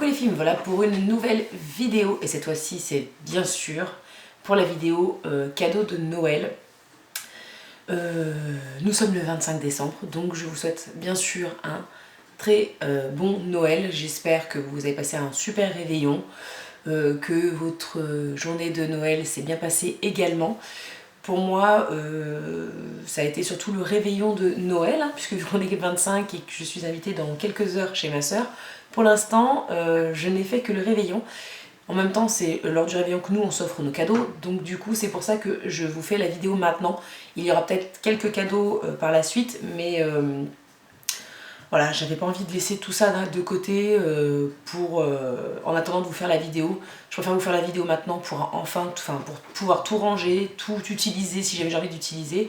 Coucou les filles, me voilà pour une nouvelle vidéo et cette fois-ci c'est bien sûr pour la vidéo cadeau de Noël. Nous sommes le 25 décembre donc je vous souhaite bien sûr un très bon Noël. J'espère que vous avez passé un super réveillon, que votre journée de Noël s'est bien passée également. Pour moi, ça a été surtout le réveillon de Noël, hein, puisque on est le 25 et que je suis invitée dans quelques heures chez ma soeur. Pour l'instant, je n'ai fait que le réveillon. En même temps, c'est lors du réveillon que nous, on s'offre nos cadeaux. Donc du coup, c'est pour ça que je vous fais la vidéo maintenant. Il y aura peut-être quelques cadeaux par la suite, mais voilà, j'avais pas envie de laisser tout ça de côté en attendant de vous faire la vidéo. Je préfère vous faire la vidéo maintenant pour pour pouvoir tout ranger, tout utiliser si j'ai envie d'utiliser.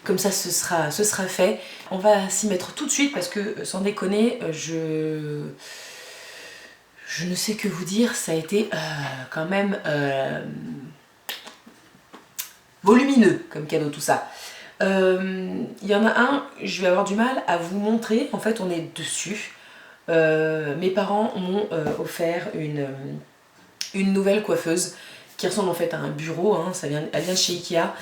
Comme ça, ce sera fait. On va s'y mettre tout de suite parce que, sans déconner, je ne sais que vous dire. Ça a été quand même volumineux comme cadeau tout ça. Il y en a un, je vais avoir du mal à vous montrer. En fait, on est dessus. Mes parents m'ont offert une nouvelle coiffeuse qui ressemble en fait à un bureau, hein. Elle vient de chez Ikea.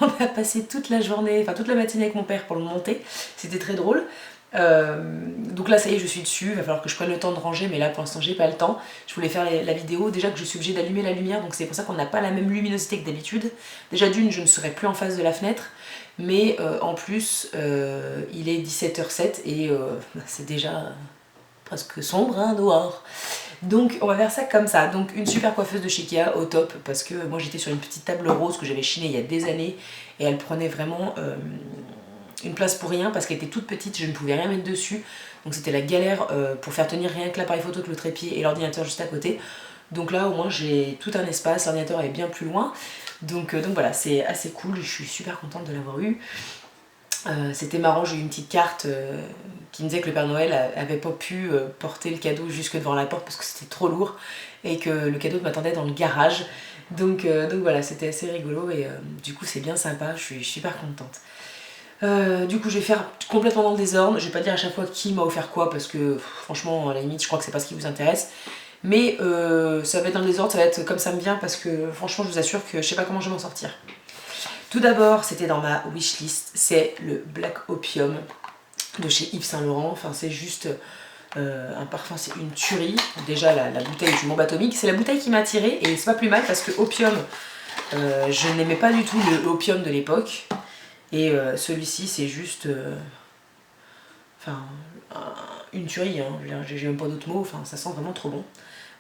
On a passé toute la journée, enfin toute la matinée avec mon père pour le monter, c'était très drôle. Donc là ça y est, je suis dessus, il va falloir que je prenne le temps de ranger, mais là pour l'instant j'ai pas le temps. Je voulais faire la vidéo, déjà que je suis obligée d'allumer la lumière, donc c'est pour ça qu'on n'a pas la même luminosité que d'habitude. Déjà d'une, je ne serai plus en face de la fenêtre, mais en plus il est 17h07 et c'est déjà presque sombre hein, dehors. Donc on va faire ça comme ça. Donc une super coiffeuse de chez Ikea au top, parce que moi j'étais sur une petite table rose que j'avais chinée il y a des années et elle prenait vraiment une place pour rien parce qu'elle était toute petite, je ne pouvais rien mettre dessus. Donc c'était la galère pour faire tenir rien que l'appareil photo, que le trépied et l'ordinateur juste à côté. Donc là au moins j'ai tout un espace, l'ordinateur est bien plus loin. Donc voilà, c'est assez cool, je suis super contente de l'avoir eu. C'était marrant, j'ai eu une petite carte qui me disait que le Père Noël avait pas pu porter le cadeau jusque devant la porte parce que c'était trop lourd et que le cadeau m'attendait dans le garage. Donc voilà, c'était assez rigolo et du coup c'est bien sympa, je suis super contente. Du coup je vais faire complètement dans le désordre, je vais pas dire à chaque fois qui m'a offert quoi parce que franchement à la limite je crois que c'est pas ce qui vous intéresse. Mais ça va être dans le désordre, ça va être comme ça me vient parce que franchement je vous assure que je sais pas comment je vais m'en sortir. Tout d'abord, c'était dans ma wishlist, c'est le Black Opium de chez Yves Saint Laurent. Enfin, c'est juste un parfum, c'est une tuerie. Déjà, la bouteille du bombe atomique, c'est la bouteille qui m'a attirée et c'est pas plus mal parce que Opium, je n'aimais pas du tout le Opium de l'époque. Et celui-ci, c'est juste une tuerie. Hein. J'ai même pas d'autres mots, enfin, ça sent vraiment trop bon.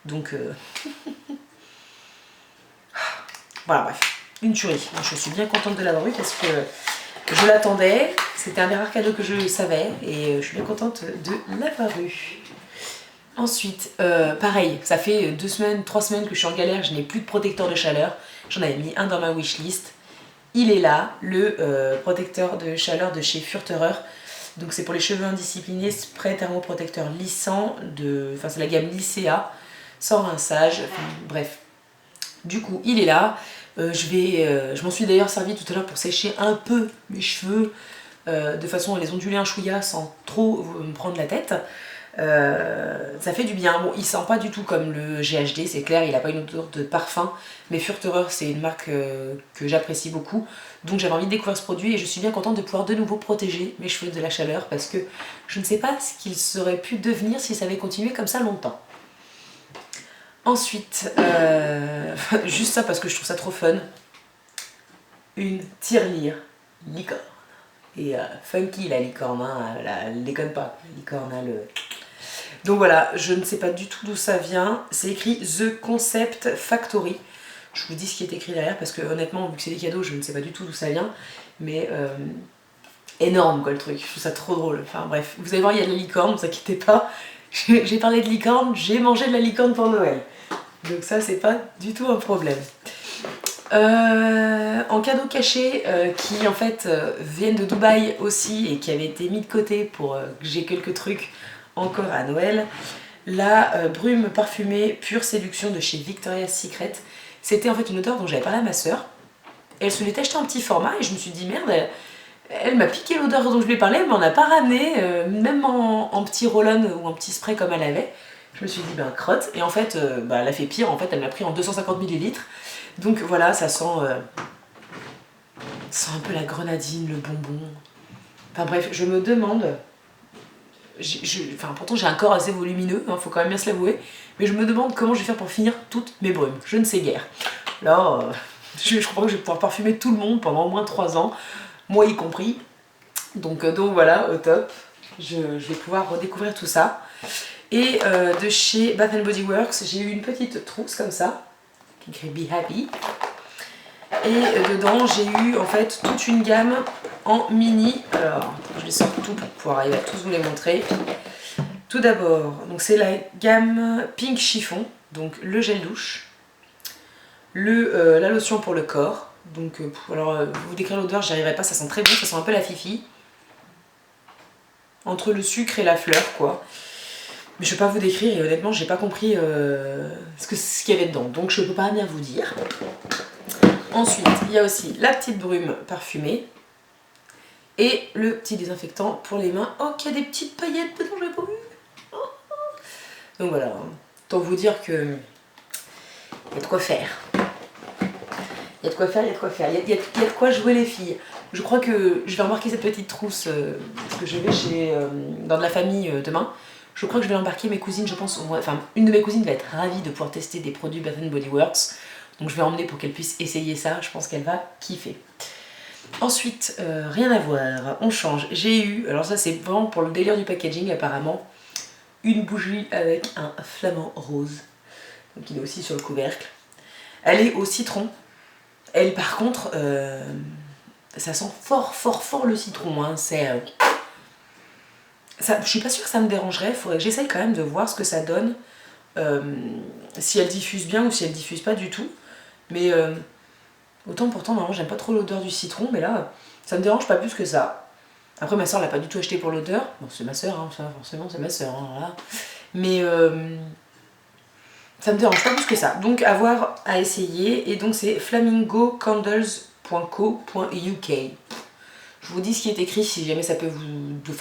Donc, voilà, bref. Une tuerie. Je suis bien contente de l'avoir eu parce que je l'attendais. C'était un des rares cadeaux que je savais et je suis bien contente de l'avoir eu. Ensuite, pareil, ça fait 2 semaines, 3 semaines que je suis en galère, je n'ai plus de protecteur de chaleur. J'en avais mis un dans ma wishlist. Il est là, le protecteur de chaleur de chez Furterer. Donc c'est pour les cheveux indisciplinés, spray thermoprotecteur lissant, enfin c'est la gamme Lycéa, sans rinçage, enfin bref. Du coup, il est là. Je m'en suis d'ailleurs servi tout à l'heure pour sécher un peu mes cheveux de façon à les onduler un chouïa sans trop me prendre la tête. Ça fait du bien. Bon, il sent pas du tout comme le GHD, c'est clair, il a pas une odeur de parfum, mais Furterer c'est une marque que j'apprécie beaucoup. Donc j'avais envie de découvrir ce produit et je suis bien contente de pouvoir de nouveau protéger mes cheveux de la chaleur parce que je ne sais pas ce qu'ils auraient pu devenir si ça avait continué comme ça longtemps. Ensuite, juste ça parce que je trouve ça trop fun, une tirelire licorne. Et funky la licorne, hein, elle déconne pas, la licorne, hein, Donc voilà, je ne sais pas du tout d'où ça vient, c'est écrit The Concept Factory. Je vous dis ce qui est écrit derrière parce que honnêtement, vu que c'est des cadeaux, je ne sais pas du tout d'où ça vient. Mais énorme quoi le truc, je trouve ça trop drôle. Enfin bref, vous allez voir, il y a de la licorne, ne vous inquiétez pas. J'ai parlé de licorne, j'ai mangé de la licorne pour Noël. Donc ça c'est pas du tout un problème. En cadeau caché qui en fait viennent de Dubaï aussi et qui avaient été mis de côté pour que j'ai quelques trucs encore à Noël. La brume parfumée pure séduction de chez Victoria's Secret. C'était en fait une odeur dont j'avais parlé à ma soeur. Elle se l'était achetée en petit format et je me suis dit merde, Elle m'a piqué l'odeur dont je lui ai parlé, mais on n'a pas ramené, même en petit roll-on ou en petit spray comme elle avait. Je me suis dit, ben crotte. Et en fait, elle a fait pire. En fait, elle m'a pris en 250 ml. Donc voilà, ça sent un peu la grenadine, le bonbon. Enfin bref, je me demande... pourtant j'ai un corps assez volumineux, faut quand même bien se l'avouer. Mais je me demande comment je vais faire pour finir toutes mes brumes. Je ne sais guère. Là, je crois que je vais pouvoir parfumer tout le monde pendant au moins 3 ans. Moi y compris. Donc voilà, au top. Je vais pouvoir redécouvrir tout ça. Et de chez Bath Body Works, j'ai eu une petite trousse comme ça, qui écrit Be Happy. Et dedans, j'ai eu en fait toute une gamme en mini. Alors, je les sors tout pour pouvoir arriver à tous vous les montrer. Tout d'abord, donc c'est la gamme Pink Chiffon, donc le gel douche, la lotion pour le corps. Donc, vous décrire l'odeur, j'y arriverai pas, ça sent très bon, ça sent un peu la fifi. Entre le sucre et la fleur, quoi. Mais je ne vais pas vous décrire et honnêtement, j'ai pas compris ce qu'il y avait dedans, donc je ne peux pas bien vous dire. Ensuite, il y a aussi la petite brume parfumée et le petit désinfectant pour les mains. Oh, qu'il y a des petites paillettes dedans, je n'avais pas vu. Donc voilà, autant vous dire que il y a de quoi faire. Il y a de quoi faire, il y a de quoi faire. Il y a de quoi jouer les filles. Je crois que je vais remarquer cette petite trousse parce que je vais dans de la famille demain. Je crois que je vais embarquer mes cousines, je pense. Enfin, une de mes cousines va être ravie de pouvoir tester des produits Bath Body Works. Donc je vais emmener pour qu'elle puisse essayer ça. Je pense qu'elle va kiffer. Ensuite, rien à voir, on change. J'ai eu, alors ça c'est vraiment pour le délire du packaging apparemment, une bougie avec un flamant rose. Donc il est aussi sur le couvercle. Elle est au citron. Elle par contre, ça sent fort le citron. Hein. Je suis pas sûre que ça me dérangerait. Il faudrait que j'essaye quand même de voir ce que ça donne. Si elle diffuse bien ou si elle diffuse pas du tout. Mais autant pourtant, normalement j'aime pas trop l'odeur du citron. Mais là, ça me dérange pas plus que ça. Après ma soeur l'a pas du tout acheté pour l'odeur. Bon c'est ma soeur, hein, ça, forcément c'est ma soeur. Hein, voilà. Mais ça me dérange pas plus que ça. Donc à voir, à essayer. Et donc c'est flamingocandles.co.uk. Je vous dis ce qui est écrit si jamais ça peut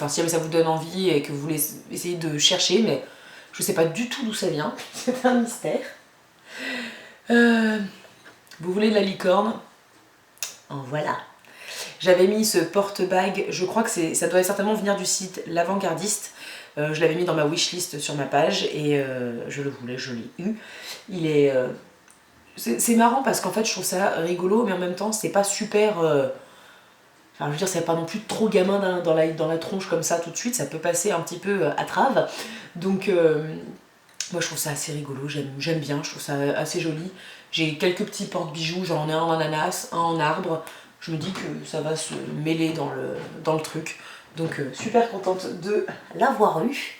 si jamais ça vous donne envie et que vous voulez essayer de chercher, mais je sais pas du tout d'où ça vient. C'est un mystère. Vous voulez de la licorne? En voilà. J'avais mis ce porte-bag, je crois que ça doit certainement venir du site L'Avant-Gardiste. Je l'avais mis dans ma wishlist sur ma page et je le voulais, je l'ai eu. Il est... c'est marrant parce qu'en fait je trouve ça rigolo, mais en même temps c'est pas super... Enfin, je veux dire, c'est pas non plus trop gamin dans la tronche comme ça tout de suite, ça peut passer un petit peu à trave. Donc, moi je trouve ça assez rigolo, j'aime bien, je trouve ça assez joli. J'ai quelques petits porte-bijoux, j'en ai un en ananas, un en arbre. Je me dis que ça va se mêler dans le truc. Donc, super contente de l'avoir eu.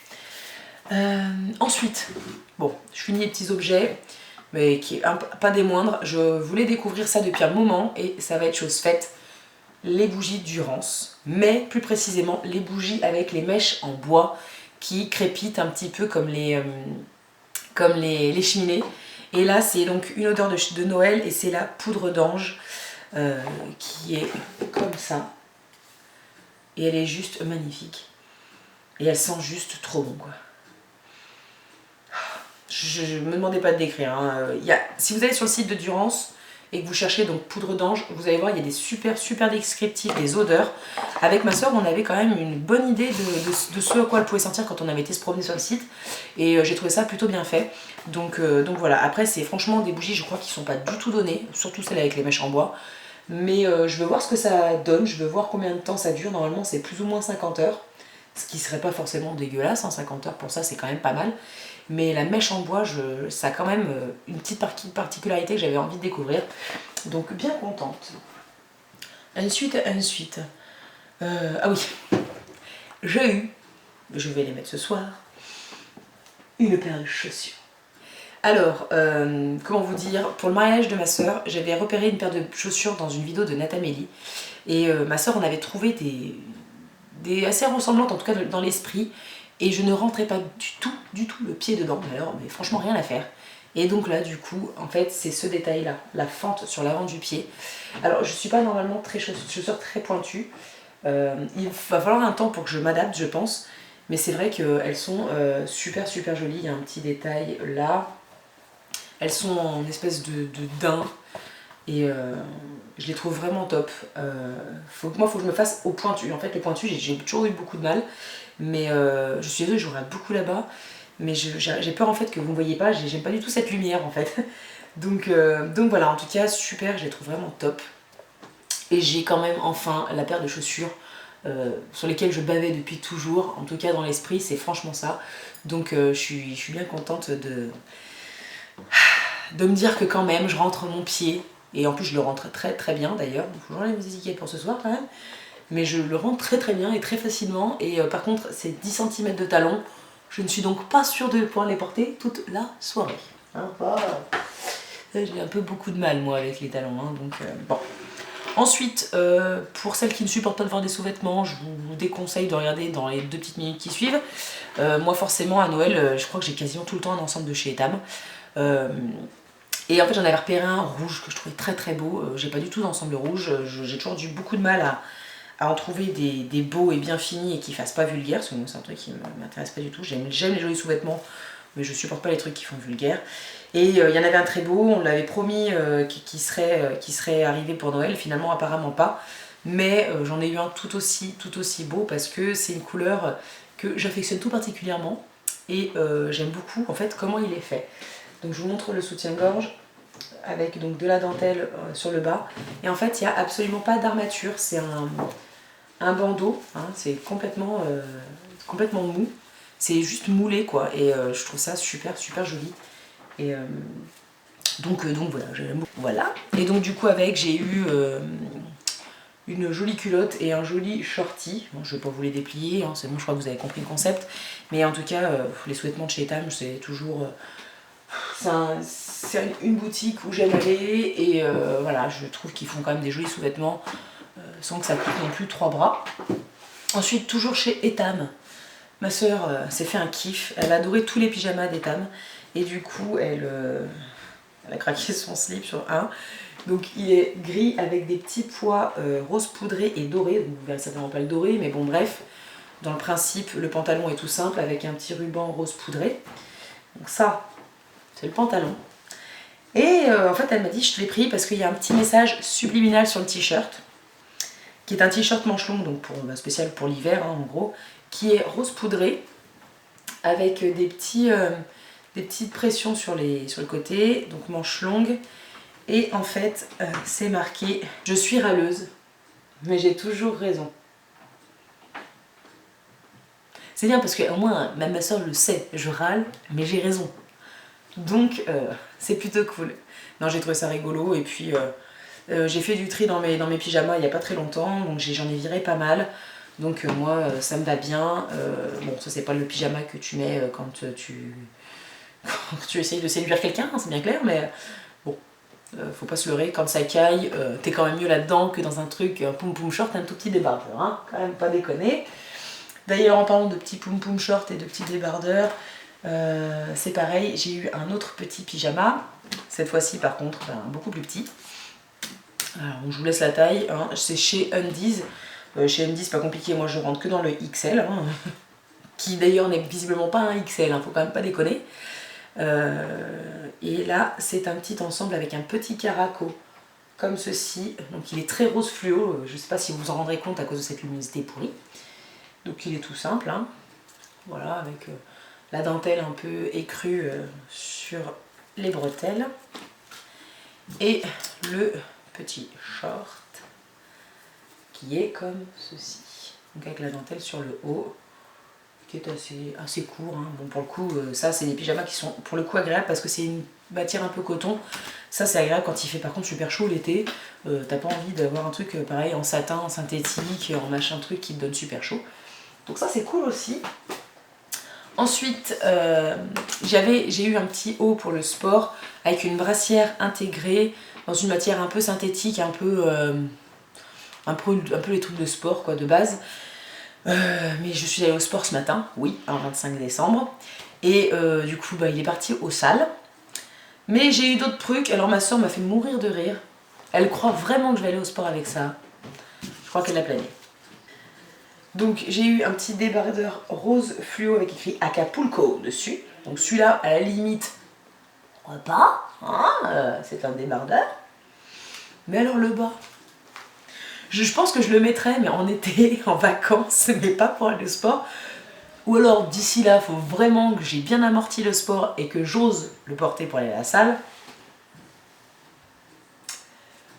Ensuite, bon, je finis les petits objets, mais qui est pas des moindres. Je voulais découvrir ça depuis un moment et ça va être chose faite. Les bougies Durance, mais plus précisément les bougies avec les mèches en bois qui crépitent un petit peu comme les cheminées. Et là c'est donc une odeur de Noël et c'est la poudre d'ange qui est comme ça. Et elle est juste magnifique. Et elle sent juste trop bon quoi. Je me demandais pas de décrire. Hein. Si vous allez sur le site de Durance, et que vous cherchez donc poudre d'ange, vous allez voir, il y a des super descriptifs des odeurs. Avec ma soeur, on avait quand même une bonne idée de ce à quoi elle pouvait sentir quand on avait été se promener sur le site. Et j'ai trouvé ça plutôt bien fait. Donc voilà, après c'est franchement des bougies, je crois, qui sont pas du tout données, surtout celles avec les mèches en bois. Mais je veux voir ce que ça donne, je veux voir combien de temps ça dure. Normalement c'est plus ou moins 50 heures, ce qui serait pas forcément dégueulasse, hein, 50 heures pour ça c'est quand même pas mal. Mais la mèche en bois, ça a quand même une petite particularité que j'avais envie de découvrir. Donc bien contente. Ensuite. Ah oui, j'ai eu, je vais les mettre ce soir, une paire de chaussures. Alors, comment vous dire, pour le mariage de ma soeur, j'avais repéré une paire de chaussures dans une vidéo de Natamélie. Et ma soeur en avait trouvé des assez ressemblantes, en tout cas dans l'esprit. Et je ne rentrais pas du tout le pied dedans, mais franchement rien à faire. Et donc là du coup, en fait c'est ce détail là, la fente sur l'avant du pied. Alors je suis pas normalement très chaussure très pointue, Il va falloir un temps pour que je m'adapte, je pense. Mais c'est vrai qu'elles sont super super jolies. Il y a un petit détail là. Elles sont en espèce de daim. Et je les trouve vraiment top. Faut que je me fasse au pointu. En fait, le pointu, j'ai toujours eu beaucoup de mal. Mais je suis désolée, je regarde beaucoup là-bas. Mais j'ai peur en fait que vous ne voyez pas. J'aime pas du tout cette lumière en fait. Donc voilà, en tout cas, super. Je les trouve vraiment top. Et j'ai quand même enfin la paire de chaussures sur lesquelles je bavais depuis toujours. En tout cas, dans l'esprit, c'est franchement ça. Donc je suis bien contente de me dire que quand même, je rentre mon pied. Et en plus, je le rentre très très bien d'ailleurs. Il faut que j'enlève mes étiquettes pour ce soir quand même. Mais je le rentre très très bien et très facilement. Et par contre, ces 10 cm de talons, je ne suis donc pas sûre de pouvoir les porter toute la soirée. Hein, voilà. J'ai un peu beaucoup de mal moi avec les talons. Hein, donc bon. Ensuite, pour celles qui ne supportent pas de voir des sous-vêtements, je vous déconseille de regarder dans les 2 petites minutes qui suivent. Moi forcément à Noël, je crois que j'ai quasiment tout le temps un ensemble de chez Etam. Et en fait j'en avais repéré un rouge que je trouvais très très beau. J'ai pas du tout d'ensemble rouge, j'ai toujours eu beaucoup de mal à en trouver des beaux et bien finis et qui fassent pas vulgaire, parce que moi c'est un truc qui m'intéresse pas du tout. J'aime les jolis sous-vêtements, mais je supporte pas les trucs qui font vulgaire. Et il y en avait un très beau, on l'avait promis qui serait arrivé pour Noël, finalement apparemment pas. Mais j'en ai eu un tout aussi beau parce que c'est une couleur que j'affectionne tout particulièrement. Et j'aime beaucoup en fait comment il est fait. Donc je vous montre le soutien-gorge avec donc de la dentelle sur le bas. Et en fait il n'y a absolument pas d'armature, c'est un bandeau, hein, c'est complètement mou. C'est juste moulé quoi. Et je trouve ça super super joli. Et donc voilà, j'aime beaucoup. Voilà. Et donc du coup avec j'ai eu une jolie culotte et un joli shorty. Bon, je vais pas vous les déplier, hein, c'est bon, je crois que vous avez compris le concept. Mais en tout cas, les sous-vêtements de chez Etam, c'est toujours... c'est une boutique où j'aime aller et voilà, je trouve qu'ils font quand même des jolis sous-vêtements sans que ça coûte non plus 3 bras. Ensuite, toujours chez Etam, ma soeur s'est fait un kiff. Elle a adoré tous les pyjamas d'Etam et du coup, elle a craqué son slip sur un. Donc il est gris avec des petits pois rose poudré et doré. Donc, vous verrez certainement pas le doré, mais bon bref. Dans le principe, le pantalon est tout simple avec un petit ruban rose poudré. Donc ça, c'est le pantalon. Et en fait, elle m'a dit, je te l'ai pris parce qu'il y a un petit message subliminal sur le t-shirt, qui est un t-shirt manche longue, donc spécial pour l'hiver, hein, en gros, qui est rose poudré, avec des petites pressions sur le côté, donc manche longue. Et en fait, c'est marqué « Je suis râleuse, mais j'ai toujours raison ». C'est bien parce qu'au moins, même ma soeur le sait, je râle, mais j'ai raison. Donc, c'est plutôt cool. Non, j'ai trouvé ça rigolo et puis j'ai fait du tri dans mes pyjamas il n'y a pas très longtemps, donc j'en ai viré pas mal. Donc moi, ça me va bien. Bon, ça c'est pas le pyjama que tu mets quand tu essayes de séduire quelqu'un, hein, c'est bien clair, mais bon, faut pas se leurrer, quand ça caille, t'es quand même mieux là-dedans que dans un truc poum poum short, un tout petit débardeur, hein, quand même pas déconner. D'ailleurs, en parlant de petits poum poum short et de petits débardeurs, c'est pareil, j'ai eu un autre petit pyjama, cette fois-ci par contre beaucoup plus petit. Alors, je vous laisse la taille, hein. C'est chez Undies. Chez Undies, c'est pas compliqué, moi je rentre que dans le XL, hein, qui d'ailleurs n'est visiblement pas un XL, hein, faut quand même pas déconner. Et là, c'est un petit ensemble avec un petit caraco comme ceci. Donc il est très rose fluo, je sais pas si vous vous en rendrez compte à cause de cette luminosité pourrie. Donc il est tout simple, hein. Voilà, avec la dentelle un peu écrue sur les bretelles. Et le petit short qui est comme ceci. Donc avec la dentelle sur le haut, qui est assez court, hein. Bon, pour le coup, ça c'est des pyjamas qui sont pour le coup agréables parce que c'est une matière un peu coton. Ça c'est agréable quand il fait par contre super chaud l'été. T'as pas envie d'avoir un truc pareil en satin, en synthétique, en machin truc qui te donne super chaud. Donc ça c'est cool aussi. Ensuite, j'ai eu un petit haut pour le sport avec une brassière intégrée dans une matière un peu synthétique, un peu les trucs de sport quoi, de base. Mais je suis allée au sport ce matin, oui, un 25 décembre. Et du coup, il est parti aux salles. Mais j'ai eu d'autres trucs, alors ma soeur m'a fait mourir de rire. Elle croit vraiment que je vais aller au sport avec ça. Je crois qu'elle l'a plané. Donc j'ai eu un petit débardeur rose fluo avec écrit Acapulco dessus. Donc celui-là, à la limite, pas, hein, c'est un débardeur. Mais alors le bas, je pense que je le mettrais, mais en été, en vacances, mais pas pour aller au sport. Ou alors d'ici là, il faut vraiment que j'ai bien amorti le sport et que j'ose le porter pour aller à la salle.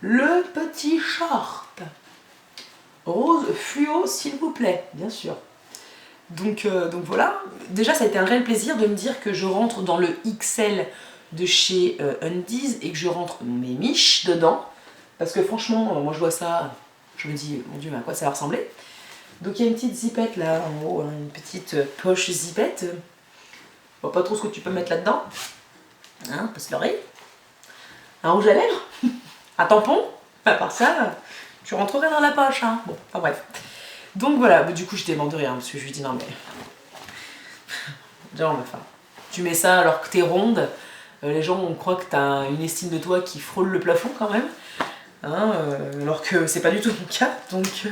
Le petit short rose fluo, s'il vous plaît, bien sûr. Donc voilà, déjà ça a été un réel plaisir de me dire que je rentre dans le XL de chez Undies et que je rentre mes miches dedans. Parce que franchement, moi je vois ça, je me dis, mon dieu, mais à quoi ça va ressembler? Donc il y a une petite zipette là en haut, hein, une petite poche zipette. Je vois pas trop ce que tu peux mettre là-dedans. Hein, passe l'oreille. Un rouge à lèvres. Un tampon. À part ça, tu rentrerais dans la poche. Hein. Bon, enfin bref. Donc voilà, du coup je demande de rien parce que je lui dis non mais... Genre, enfin, tu mets ça alors que t'es ronde, les gens on croit que t'as une estime de toi qui frôle le plafond quand même. Hein, alors que c'est pas du tout mon cas, donc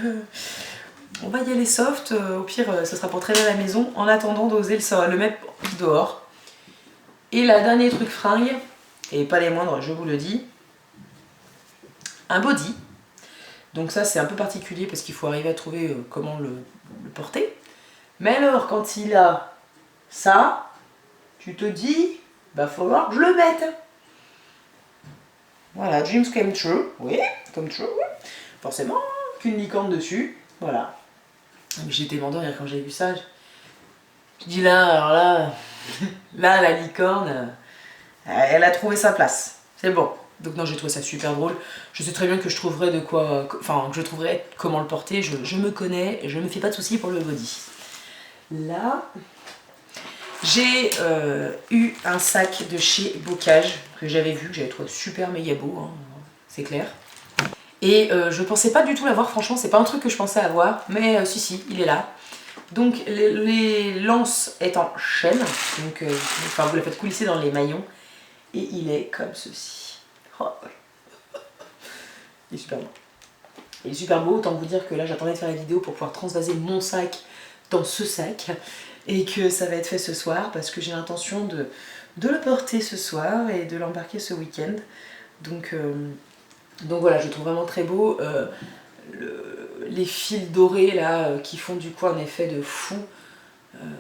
on va y aller soft, au pire ce sera pour traîner à la maison en attendant d'oser le mettre dehors. Et la dernier truc fringue, et pas les moindres je vous le dis, un body. Donc ça c'est un peu particulier parce qu'il faut arriver à trouver comment le porter. Mais alors quand il a ça, tu te dis, va falloir que je le mette. Voilà, dreams came true, oui, come true, oui. Forcément, qu'une licorne dessus, voilà. J'étais mort de rire quand j'ai vu ça. Je dis là, alors là, là la licorne, elle a trouvé sa place, c'est bon. Donc non, j'ai trouvé ça super drôle. Je sais très bien que je trouverai de quoi, enfin que je trouverai comment le porter. Je me connais, je me fais pas de soucis pour le body. Là, j'ai eu un sac de chez Bocage que j'avais vu, que j'avais trouvé super méga beau, hein, c'est clair. Et je pensais pas du tout l'avoir, franchement, c'est pas un truc que je pensais avoir, mais si, il est là. Donc les lances est en chaîne, donc enfin, vous la faites coulisser dans les maillons, et il est comme ceci. Oh. Il est super beau. Il est super beau, autant vous dire que là j'attendais de faire la vidéo pour pouvoir transvaser mon sac dans ce sac, et que ça va être fait ce soir, parce que j'ai l'intention de le porter ce soir et de l'embarquer ce week-end. Donc voilà, je le trouve vraiment très beau. Les fils dorés là qui font du coup un effet de fou,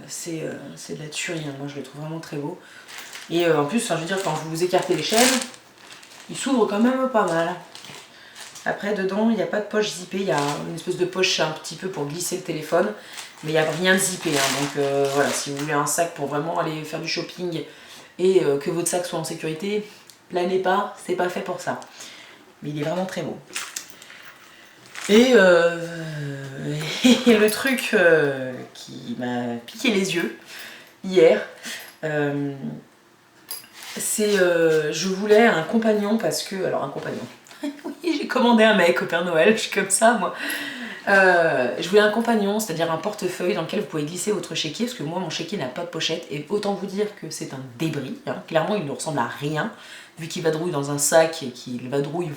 c'est de la tuerie, hein. Moi je le trouve vraiment très beau. Et en plus, je veux dire, quand vous écartez les chaînes, il s'ouvre quand même pas mal. Après dedans, il n'y a pas de poche zippée, il y a une espèce de poche un petit peu pour glisser le téléphone, mais il n'y a rien de zippé, hein. Donc voilà, si vous voulez un sac pour vraiment aller faire du shopping et que votre sac soit en sécurité, planez pas, c'est pas fait pour ça. Mais il est vraiment très beau. Et le truc qui m'a piqué les yeux hier, c'est je voulais un compagnon parce que... Alors un compagnon. Oui, j'ai commandé un mec au Père Noël, je suis comme ça moi. Je voulais un compagnon, c'est-à-dire un portefeuille dans lequel vous pouvez glisser votre chéquier, parce que moi mon chéquier n'a pas de pochette, et autant vous dire que c'est un débris, hein. Clairement il ne ressemble à rien, vu qu'il vadrouille dans un sac et qu'il vadrouille.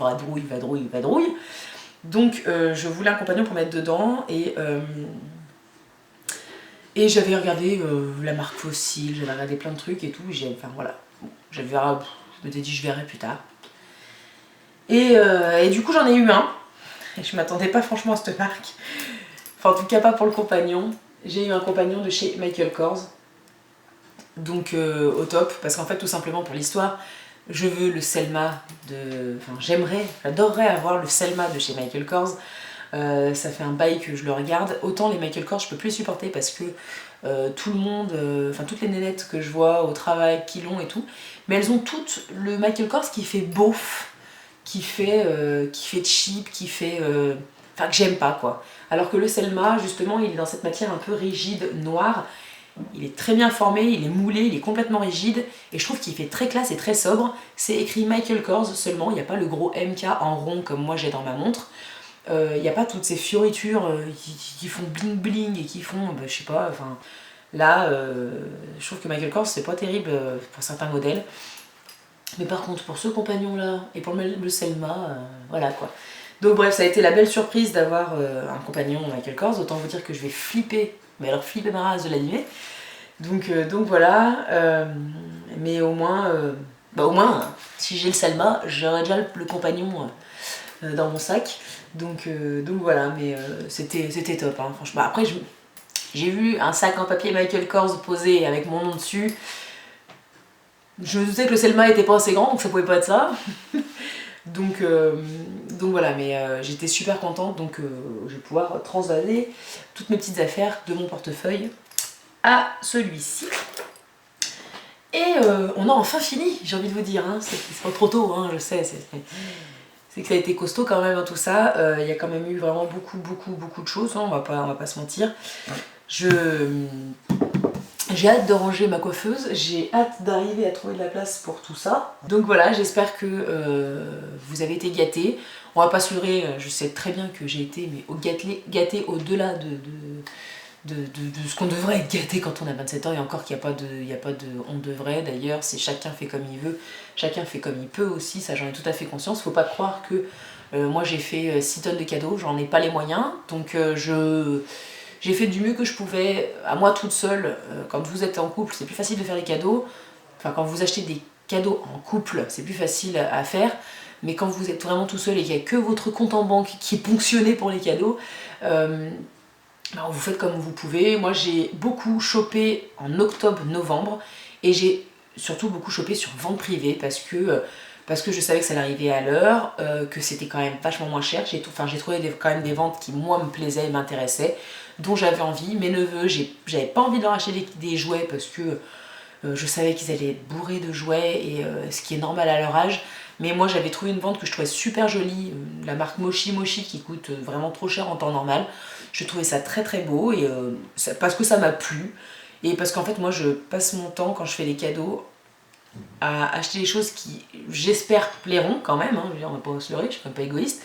Donc je voulais un compagnon pour mettre dedans, et j'avais regardé la marque Fossil, j'avais regardé plein de trucs et tout, enfin voilà, bon, je m'étais dit je verrai plus tard. Et du coup j'en ai eu un, et je m'attendais pas franchement à cette marque, enfin en tout cas pas pour le compagnon. J'ai eu un compagnon de chez Michael Kors, donc au top, parce qu'en fait tout simplement pour l'histoire, je veux le Selma de... Enfin j'adorerais avoir le Selma de chez Michael Kors. Ça fait un bail que je le regarde. Autant les Michael Kors je peux plus les supporter parce que tout le monde, enfin toutes les nénettes que je vois au travail qui l'ont et tout, mais elles ont toutes le Michael Kors qui fait beauf, qui fait cheap, qui fait... Enfin que j'aime pas quoi. Alors que le Selma justement il est dans cette matière un peu rigide, noire. Il est très bien formé, il est moulé, il est complètement rigide et je trouve qu'il fait très classe et très sobre. C'est écrit Michael Kors seulement, il n'y a pas le gros MK en rond comme moi j'ai dans ma montre. Il n'y a pas toutes ces fioritures qui font bling bling et qui font, je sais pas, enfin... Là, je trouve que Michael Kors c'est pas terrible pour certains modèles. Mais par contre pour ce compagnon là et pour le Selma, voilà quoi. Donc bref, ça a été la belle surprise d'avoir un compagnon Michael Kors, autant vous dire que je vais flipper, mais alors flipper ma race de l'animer. Donc voilà, mais au moins, si j'ai le Salma, j'aurai déjà le compagnon dans mon sac. Donc voilà, mais c'était top, hein, franchement. Après, j'ai vu un sac en papier Michael Kors posé avec mon nom dessus. Je me doutais que le Selma était pas assez grand, donc ça pouvait pas être ça. donc voilà, mais j'étais super contente, donc je vais pouvoir transvaser toutes mes petites affaires de mon portefeuille à celui-ci. Et on a enfin fini, j'ai envie de vous dire, hein. C'est pas trop tôt, hein, je sais, c'est que ça a été costaud quand même, hein, tout ça. Il y a quand même eu vraiment beaucoup de choses, hein, on va pas se mentir. J'ai hâte de ranger ma coiffeuse, j'ai hâte d'arriver à trouver de la place pour tout ça. Donc voilà, j'espère que vous avez été gâtés. On va pas se leurrer, je sais très bien que j'ai été gâtée au-delà de ce qu'on devrait être gâté quand on a 27 ans, et encore qu'il n'y a pas de on devrait. D'ailleurs, c'est chacun fait comme il veut, chacun fait comme il peut aussi, ça j'en ai tout à fait conscience. Faut pas croire que moi j'ai fait 6 tonnes de cadeaux, j'en ai pas les moyens, donc j'ai fait du mieux que je pouvais, à moi toute seule. Quand vous êtes en couple, c'est plus facile de faire des cadeaux. Enfin, quand vous achetez des cadeaux en couple, c'est plus facile à faire. Mais quand vous êtes vraiment tout seul et qu'il n'y a que votre compte en banque qui est ponctionné pour les cadeaux, vous faites comme vous pouvez. Moi, j'ai beaucoup chopé en octobre-novembre. Et j'ai surtout beaucoup chopé sur vente privée parce que je savais que ça allait arriver à l'heure, que c'était quand même vachement moins cher. J'ai trouvé quand même des ventes qui, moi, me plaisaient et m'intéressaient, dont j'avais envie. Mes neveux, j'avais pas envie de leur acheter des jouets parce que je savais qu'ils allaient être bourrés de jouets, et ce qui est normal à leur âge. Mais moi, j'avais trouvé une vente que je trouvais super jolie, la marque Mochi Mochi, qui coûte vraiment trop cher en temps normal. Je trouvais ça très beau, et parce que ça m'a plu. Et parce qu'en fait, moi, je passe mon temps, quand je fais des cadeaux, à acheter des choses qui, j'espère, plairont quand même, hein. Je veux dire, on va pas se leurrer, je suis quand même pas égoïste,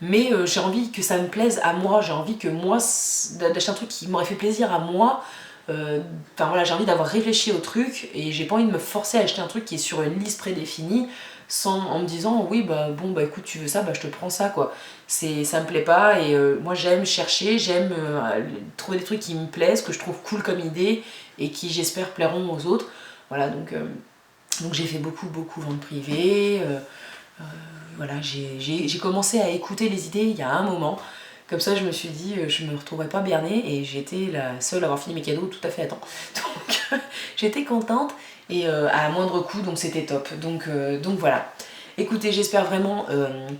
mais j'ai envie que ça me plaise à moi, j'ai envie que moi, d'acheter un truc qui m'aurait fait plaisir à moi. Enfin voilà, j'ai envie d'avoir réfléchi au truc, et j'ai pas envie de me forcer à acheter un truc qui est sur une liste prédéfinie, en me disant oui écoute, tu veux ça, je te prends ça, quoi. Ça me plaît pas, et moi j'aime chercher, j'aime trouver des trucs qui me plaisent, que je trouve cool comme idée, et qui j'espère plairont aux autres. Voilà, donc j'ai fait beaucoup vente privée. Voilà, j'ai commencé à écouter les idées il y a un moment. Comme ça, je me suis dit, je me retrouverais pas bernée, et j'étais la seule à avoir fini mes cadeaux tout à fait à temps. Donc j'étais contente, et à moindre coût, donc c'était top. Donc voilà. Écoutez, j'espère vraiment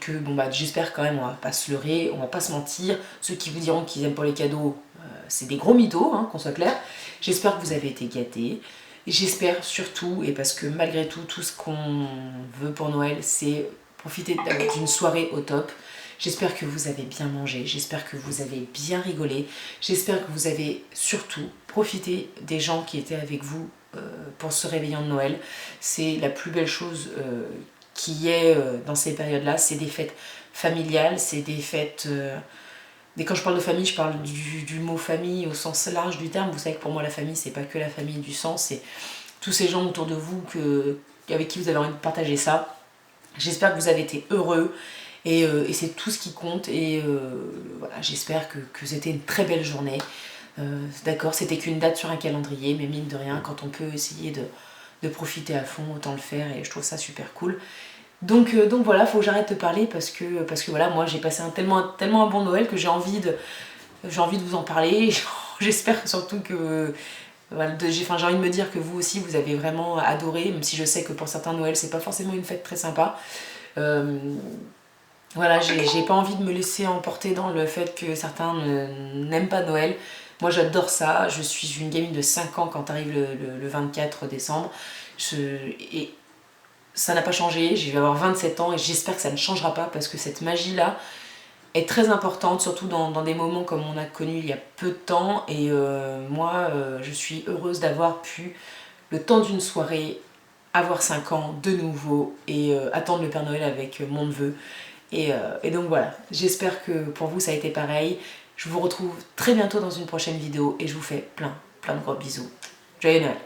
que, j'espère quand même, on va pas se leurrer, on va pas se mentir. Ceux qui vous diront qu'ils aiment pas les cadeaux, c'est des gros mythos, hein, qu'on soit clair. J'espère que vous avez été gâtés. J'espère surtout, et parce que malgré tout, tout ce qu'on veut pour Noël, c'est profiter d'une soirée au top. J'espère que vous avez bien mangé, j'espère que vous avez bien rigolé, j'espère que vous avez surtout profité des gens qui étaient avec vous pour ce réveillon de Noël. C'est la plus belle chose qu'il y ait dans ces périodes-là, c'est des fêtes familiales, c'est des fêtes... Et quand je parle de famille, je parle du mot famille au sens large du terme. Vous savez que pour moi, la famille, c'est pas que la famille du sang, c'est tous ces gens autour de vous avec qui vous avez envie de partager ça. J'espère que vous avez été heureux, et c'est tout ce qui compte. Et voilà, j'espère que c'était une très belle journée. D'accord, c'était qu'une date sur un calendrier, mais mine de rien, quand on peut essayer de profiter à fond, autant le faire, et je trouve ça super cool. Donc voilà, faut que j'arrête de parler parce que voilà, moi j'ai passé tellement un bon Noël que j'ai envie de vous en parler. J'espère surtout que voilà, j'ai envie de me dire que vous aussi vous avez vraiment adoré, même si je sais que pour certains Noël c'est pas forcément une fête très sympa. Voilà, j'ai pas envie de me laisser emporter dans le fait que certains n'aiment pas Noël. Moi j'adore ça, je suis une gamine de 5 ans quand arrive le 24 décembre. Et ça n'a pas changé, je vais avoir 27 ans, et j'espère que ça ne changera pas, parce que cette magie-là est très importante, surtout dans des moments comme on a connu il y a peu de temps. Et moi, je suis heureuse d'avoir pu, le temps d'une soirée, avoir 5 ans de nouveau, et attendre le Père Noël avec mon neveu. Et donc voilà, j'espère que pour vous ça a été pareil. Je vous retrouve très bientôt dans une prochaine vidéo, et je vous fais plein de gros bisous. Joyeux Noël!